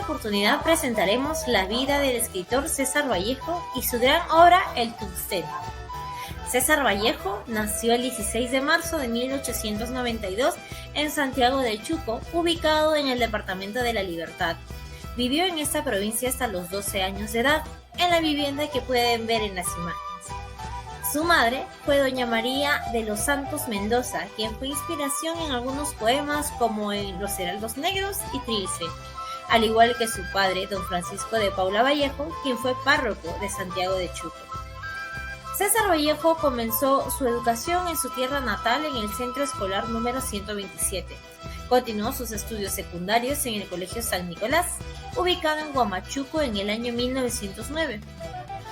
oportunidad presentaremos la vida del escritor César Vallejo y su gran obra El Tungsteno. César Vallejo nació el 16 de marzo de 1892 en Santiago de Chuco, ubicado en el departamento de La Libertad. Vivió en esta provincia hasta los 12 años de edad, en la vivienda que pueden ver en las imágenes. Su madre fue doña María de los Santos Mendoza, quien fue inspiración en algunos poemas como en Los Heraldos Negros y Trilce, al igual que su padre, don Francisco de Paula Vallejo, quien fue párroco de Santiago de Chuco. César Vallejo comenzó su educación en su tierra natal en el Centro Escolar número 127. Continuó sus estudios secundarios en el Colegio San Nicolás, ubicado en Huamachuco en el año 1909.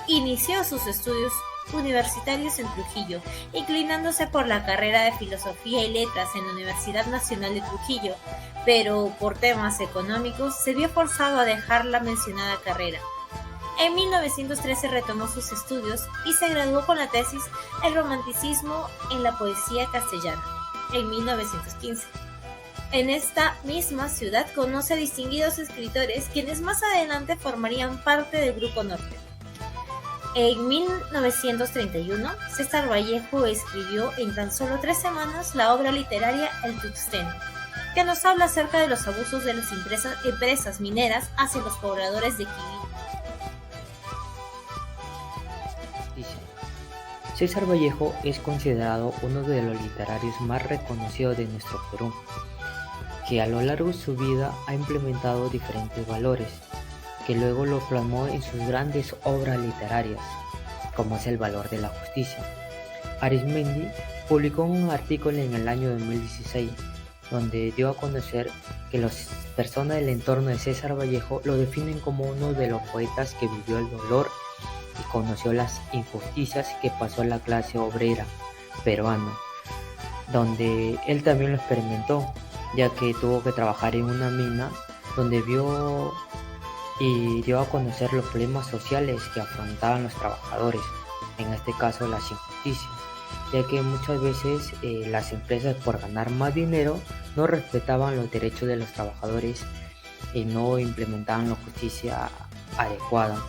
Inició sus estudios universitarios en Trujillo, inclinándose por la carrera de Filosofía y Letras en la Universidad Nacional de Trujillo, pero por temas económicos se vio forzado a dejar la mencionada carrera. En 1913 retomó sus estudios y se graduó con la tesis El romanticismo en la poesía castellana, en 1915. En esta misma ciudad conoce a distinguidos escritores quienes más adelante formarían parte del Grupo Norte. En 1931, César Vallejo escribió en tan solo 3 semanas la obra literaria El Tungsteno, que nos habla acerca de los abusos de las empresas mineras hacia los pobladores de Quibí. César Vallejo es considerado uno de los literarios más reconocidos de nuestro Perú, que a lo largo de su vida ha implementado diferentes valores, que luego lo plasmó en sus grandes obras literarias, como es el valor de la justicia. Arismendi publicó un artículo en el año 2016, donde dio a conocer que las personas del entorno de César Vallejo lo definen como uno de los poetas que vivió el dolor y conoció las injusticias que pasó la clase obrera peruana, donde él también lo experimentó, ya que tuvo que trabajar en una mina donde vio y dio a conocer los problemas sociales que afrontaban los trabajadores, en este caso las injusticias, ya que muchas veces las empresas, por ganar más dinero, no respetaban los derechos de los trabajadores y no implementaban la justicia adecuada.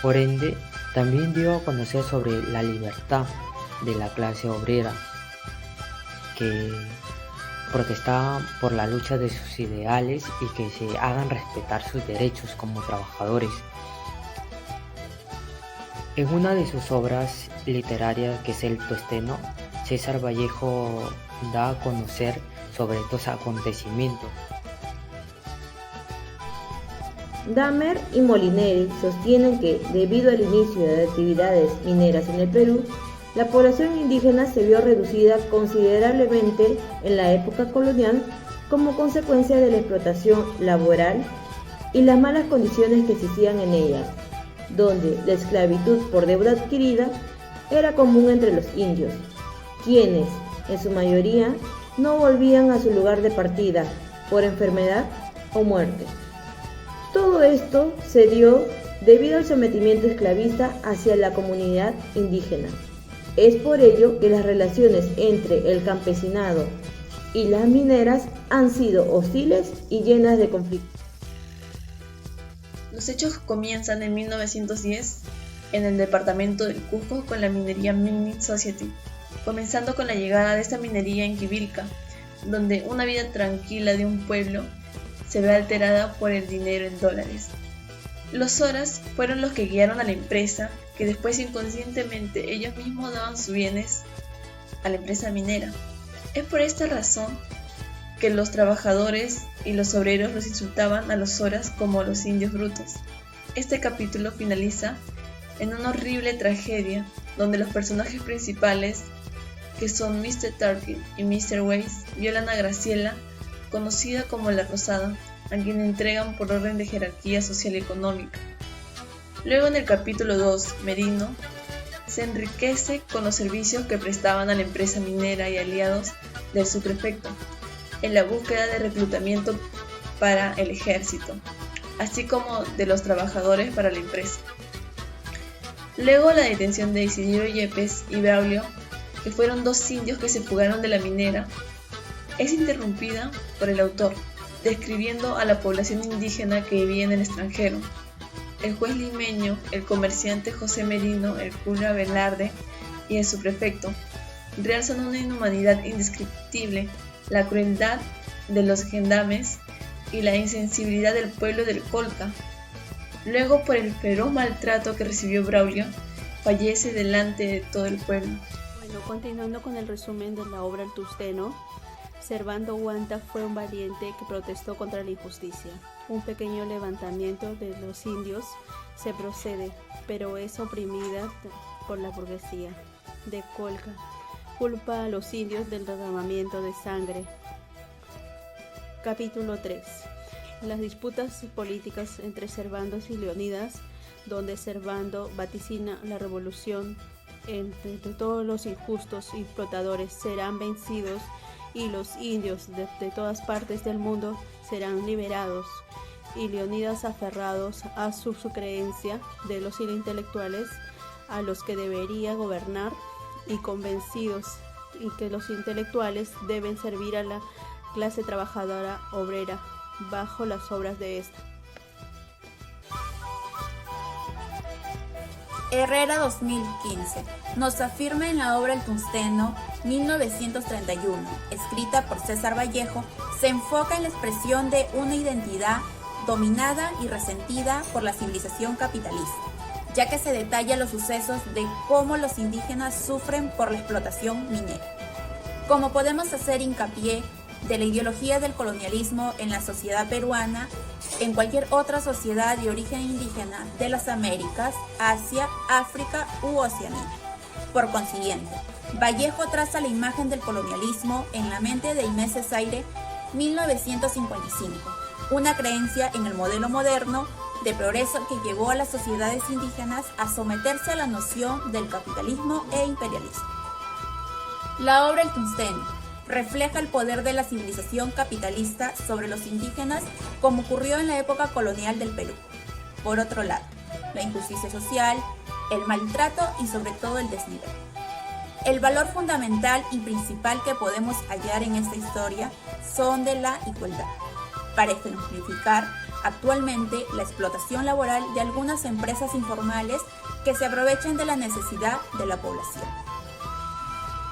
Por ende, también dio a conocer sobre la libertad de la clase obrera, que protestaban por la lucha de sus ideales y que se hagan respetar sus derechos como trabajadores. En una de sus obras literarias, que es El Tungsteno, César Vallejo da a conocer sobre estos acontecimientos. Dahmer y Molinelli sostienen que, debido al inicio de actividades mineras en el Perú, la población indígena se vio reducida considerablemente en la época colonial como consecuencia de la explotación laboral y las malas condiciones que existían en ellas, donde la esclavitud por deuda adquirida era común entre los indios, quienes, en su mayoría, no volvían a su lugar de partida por enfermedad o muerte. Todo esto se dio debido al sometimiento esclavista hacia la comunidad indígena. Es por ello que las relaciones entre el campesinado y las mineras han sido hostiles y llenas de conflictos. Los hechos comienzan en 1910 en el departamento del Cusco con la minería Mining Society, comenzando con la llegada de esta minería en Quivilca, donde una vida tranquila de un pueblo se ve alterada por el dinero en dólares. Los Soras fueron los que guiaron a la empresa, que después inconscientemente ellos mismos daban sus bienes a la empresa minera. Es por esta razón que los trabajadores y los obreros los insultaban a los Soras como los indios brutos. Este capítulo finaliza en una horrible tragedia donde los personajes principales, que son Mr. Tarkin y Mr. Weiss, violan a Graciela, conocida como La Rosada, a quien entregan por orden de jerarquía social y económica. Luego, en el capítulo 2, Merino se enriquece con los servicios que prestaban a la empresa minera y aliados del subprefecto en la búsqueda de reclutamiento para el ejército, así como de los trabajadores para la empresa. Luego, la detención de Isidro Yepes y Braulio, que fueron 2 indios que se fugaron de la minera, es interrumpida por el autor, describiendo a la población indígena que vivía en el extranjero. El juez limeño, el comerciante José Merino, el cura Velarde y el subprefecto realzan una inhumanidad indescriptible, la crueldad de los gendames y la insensibilidad del pueblo del Colca. Luego, por el feroz maltrato que recibió Braulio, fallece delante de todo el pueblo. Bueno, continuando con el resumen de la obra El Tusteno, Servando Huanta fue un valiente que protestó contra la injusticia. Un pequeño levantamiento de los indios se procede, pero es oprimida por la burguesía de Colca. Culpa a los indios del derramamiento de sangre. Capítulo 3. Las disputas políticas entre Servandos y Leonidas, donde Servando vaticina la revolución entre todos los injustos y explotadores serán vencidos y los indios de todas partes del mundo serán liberados, y Leonidas, aferrados a su creencia de los intelectuales a los que debería gobernar y convencidos y que los intelectuales deben servir a la clase trabajadora obrera bajo las obras de esta. Herrera 2015 nos afirma en la obra El Tusteno 1931, escrita por César Vallejo, se enfoca en la expresión de una identidad dominada y resentida por la civilización capitalista, ya que se detalla los sucesos de cómo los indígenas sufren por la explotación minera. Como podemos hacer hincapié de la ideología del colonialismo en la sociedad peruana, en cualquier otra sociedad de origen indígena de las Américas, Asia, África u Oceanía. Por consiguiente, Vallejo traza la imagen del colonialismo en la mente de Inés Cesaire, 1955, una creencia en el modelo moderno de progreso que llevó a las sociedades indígenas a someterse a la noción del capitalismo e imperialismo. La obra El Tusteno refleja el poder de la civilización capitalista sobre los indígenas como ocurrió en la época colonial del Perú. Por otro lado, la injusticia social, el maltrato y sobre todo el desnivel. El valor fundamental y principal que podemos hallar en esta historia son de la igualdad. Para ejemplificar actualmente la explotación laboral de algunas empresas informales que se aprovechan de la necesidad de la población.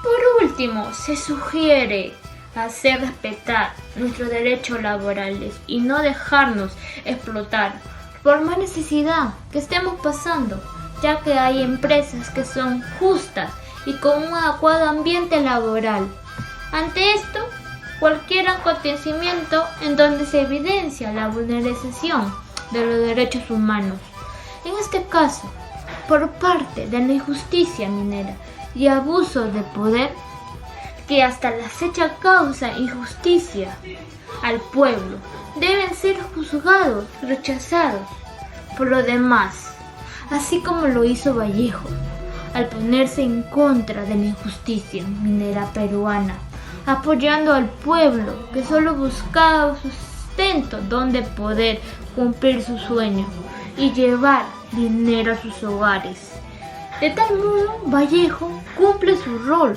Por último, se sugiere hacer respetar nuestros derechos laborales y no dejarnos explotar por más necesidad que estemos pasando, ya que hay empresas que son justas y con un adecuado ambiente laboral. Ante esto, cualquier acontecimiento en donde se evidencia la vulneración de los derechos humanos, en este caso, por parte de la injusticia minera y abuso de poder, que hasta la fecha causa injusticia al pueblo, deben ser juzgados y rechazados. Por lo demás, así como lo hizo Vallejo, al ponerse en contra de la injusticia minera peruana, apoyando al pueblo que solo buscaba sustento donde poder cumplir su sueño y llevar dinero a sus hogares. De tal modo, Vallejo cumple su rol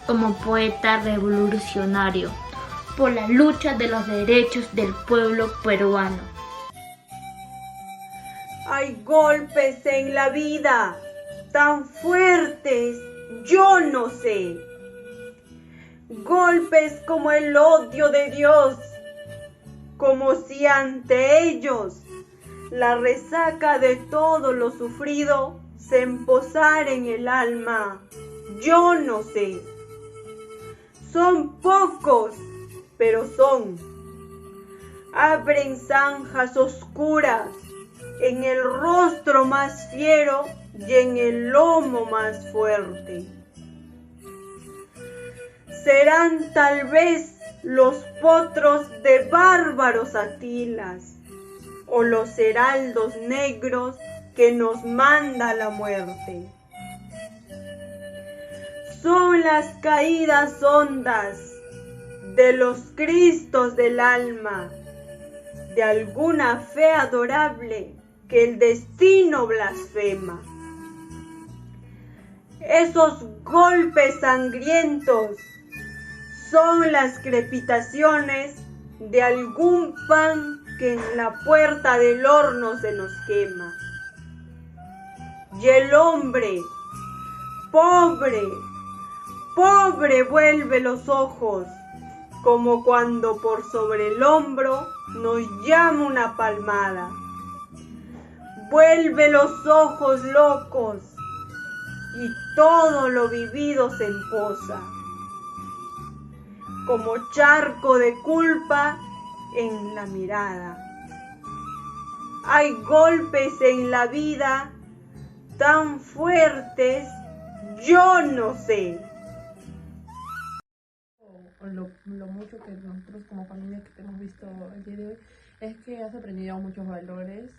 como poeta revolucionario por la lucha de los derechos del pueblo peruano. Hay golpes en la vida tan fuertes, yo no sé. Golpes como el odio de Dios, como si ante ellos la resaca de todo lo sufrido se emposara en el alma, yo no sé. Son pocos, pero son. Abren zanjas oscuras en el rostro más fiero y en el lomo más fuerte. Serán tal vez los potros de bárbaros Atilas o los heraldos negros que nos manda la muerte. Son las caídas hondas de los Cristos del alma, de alguna fe adorable que el destino blasfema. Esos golpes sangrientos son las crepitaciones de algún pan que en la puerta del horno se nos quema. Y el hombre, pobre, pobre, vuelve los ojos, como cuando por sobre el hombro nos llama una palmada. Vuelve los ojos locos y todo lo vivido se empoza, como charco de culpa en la mirada. Hay golpes en la vida tan fuertes, yo no sé. Lo mucho que nosotros como familia que hemos visto el día de hoy es que has aprendido muchos valores,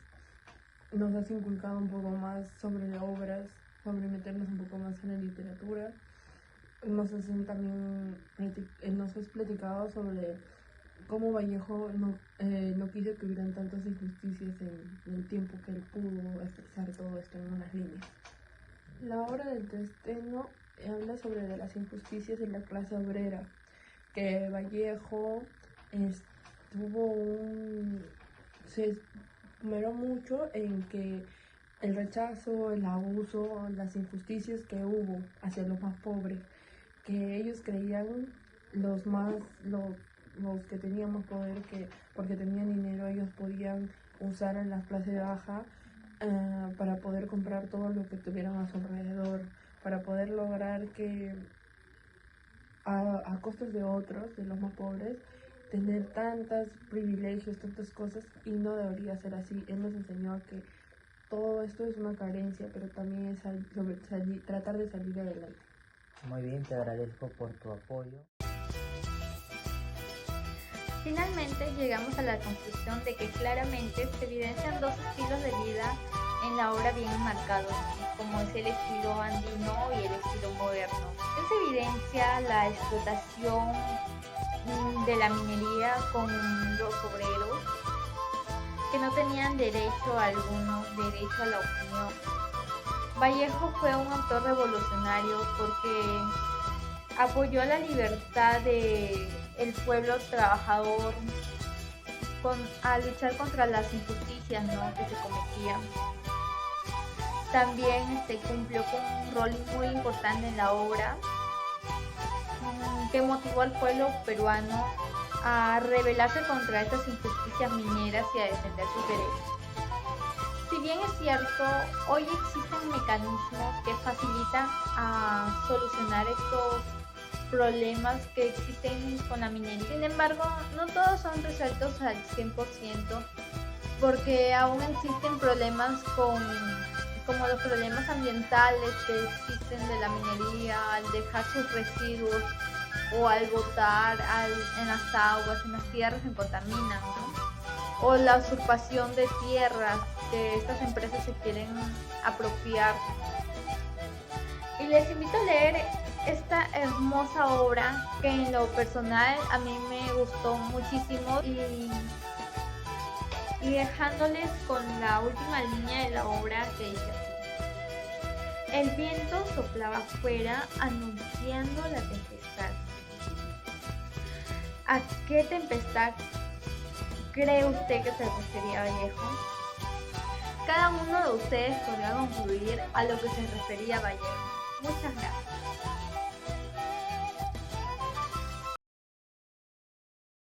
nos has inculcado un poco más sobre obras, sobre meternos un poco más en la literatura, nos has platicado sobre cómo Vallejo no quiso que hubieran tantas injusticias en el tiempo que él pudo expresar todo esto en unas líneas. La obra del Tusteno habla sobre las injusticias en la clase obrera, que Vallejo se esmeró mucho en que el rechazo, el abuso, las injusticias que hubo hacia los más pobres, que ellos creían los que tenían más poder, que porque tenían dinero ellos podían usar en la clase baja para poder comprar todo lo que tuvieran a su alrededor, para poder lograr que a costas de otros, de los más pobres, tener tantos privilegios, tantas cosas, y no debería ser así. Él nos enseñó que todo esto es una carencia, pero también es tratar de salir adelante. Muy bien, te agradezco por tu apoyo. Finalmente llegamos a la conclusión de que claramente se evidencian dos estilos de vida en la obra bien marcados, como es el estilo andino y el estilo moderno. Se evidencia la explotación de la minería con los obreros que no tenían derecho alguno, derecho a la opinión. Vallejo fue un autor revolucionario porque apoyó la libertad del pueblo trabajador a luchar contra las injusticias, ¿no?, que se cometían. También cumplió con un rol muy importante en la obra, que motivó al pueblo peruano a rebelarse contra estas injusticias mineras y a defender sus derechos. Si bien es cierto, hoy existen mecanismos que facilitan a solucionar estos problemas que existen con la minería. Sin embargo, no todos son resueltos al 100%, porque aún existen problemas como los problemas ambientales que existen de la minería al dejar sus residuos o al botar en las aguas, en las tierras, se contaminan, ¿no? O la usurpación de tierras que estas empresas se quieren apropiar. Y les invito a leer esta hermosa obra que en lo personal a mí me gustó muchísimo, y dejándoles con la última línea de la obra que dice así: el viento soplaba afuera anunciando la tempestad. ¿A qué tempestad cree usted que se refería Vallejo? Cada uno de ustedes podrá concluir a lo que se refería Vallejo. Muchas gracias.